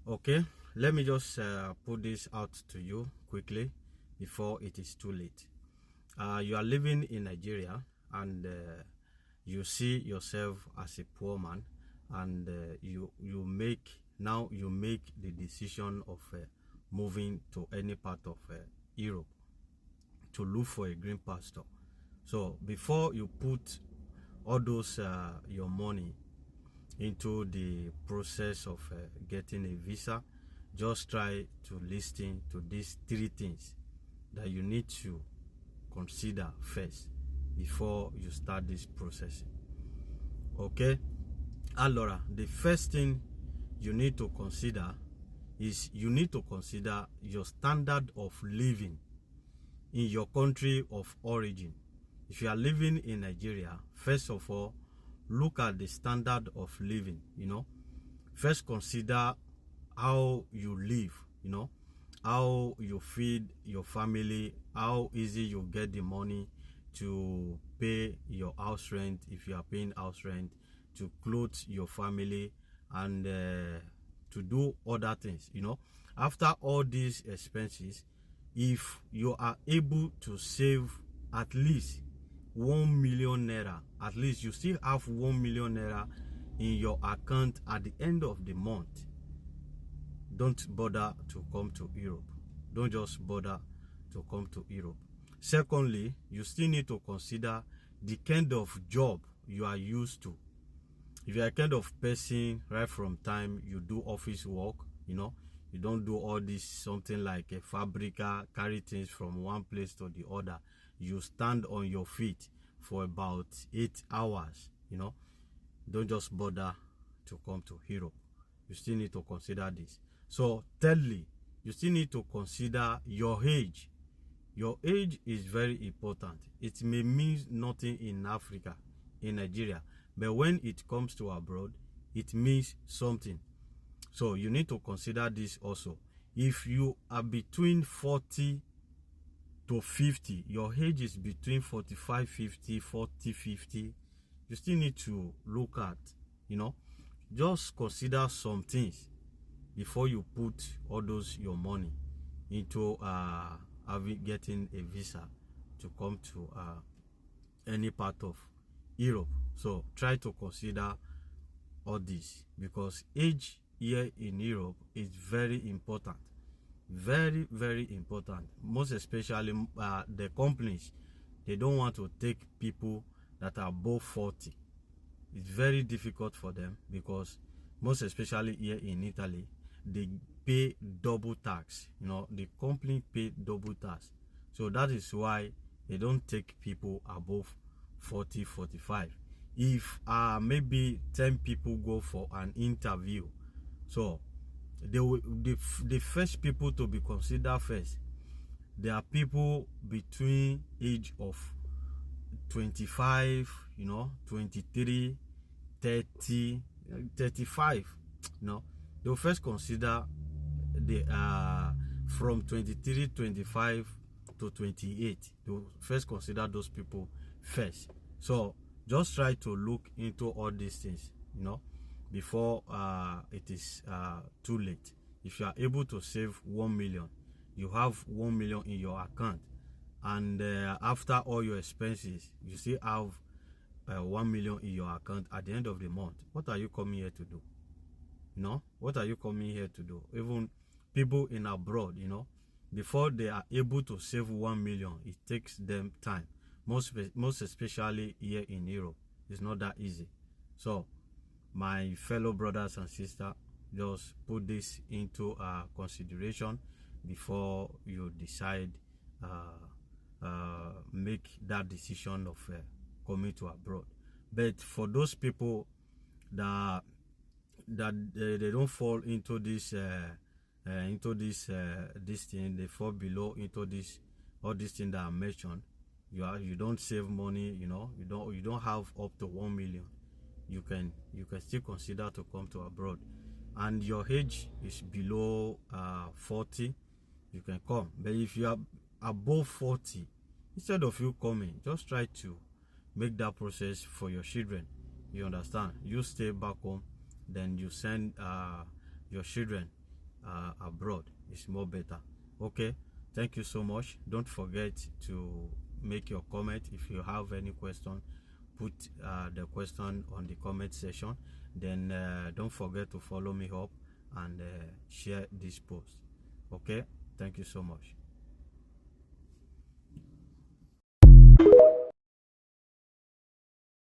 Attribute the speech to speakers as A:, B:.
A: Okay, let me just put this out to you quickly before it is too late. You are living in Nigeria, and you see yourself as a poor man, and you make the decision of moving to any part of Europe to look for a green pasture. So before you put all those your money into the process of getting a visa, just try to listen to these 3 things that you need to consider first before you start this process. Okay? Allora, the first thing you need to consider is you need to consider your standard of living in your country of origin. If you are living in Nigeria, first of all, look at the standard of living. First consider how you live, how you feed your family, how easy you get the money to pay your house rent if you are paying house rent, to clothe your family, and to do other things. After all these expenses, if you are able to save at least 1 million naira, at least you still have 1 million naira in your account at the end of the month, don't bother to come to Europe. Don't just bother to come to Europe. Secondly, you still need to consider the kind of job you are used to. If you are a kind of person, right from time you do office work, you don't do all this, something like a fabrica, carry things from one place to the other. You stand on your feet for about 8 hours, don't just bother to come to Europe. You still need to consider this. So thirdly, you still need to consider your age. Your age is very important. It may mean nothing in Africa, in Nigeria, but when it comes to abroad, it means something. So you need to consider this also. If you are between 40 to 50, your age is between 45, 50, 40, 50, you still need to look at, just consider some things before you put all those your money into getting a visa to come to any part of Europe. So try to consider all this, because age here in Europe is very important. Very, very important. Most especially the companies, they don't want to take people that are above 40. It's very difficult for them, because most especially here in Italy, they pay double tax. The company pay double tax. So that is why they don't take people above 40, 45. If maybe 10 people go for an interview, so the first people to be considered first, there are people between age of 25, 23, 30, 35. They'll first consider the from 23, 25 to 28. They'll first consider those people first. So just try to look into all these things, before it is too late. If you are able to save 1 million, you have 1 million in your account, and after all your expenses, you still have 1 million in your account at the end of the month. What are you coming here to do? What are you coming here to do? Even people in abroad, before they are able to save 1 million, it takes them time. Most especially here in Europe, it's not that easy. So my fellow brothers and sisters, just put this into consideration before you decide, make that decision of coming to abroad. But for those people that they don't fall into this this thing, they fall below into this, all these things that I mentioned. You don't save money, you don't have up to 1 million. You can still consider to come to abroad, and your age is below 40, you can come. But if you are above 40, instead of you coming, just try to make that process for your children. You understand? You stay back home, then you send your children abroad. It's more better. Okay, thank you so much. Don't forget to make your comment. If you have any question, put the question on the comment section. Then don't forget to follow me up and share this post. Okay, thank you so much.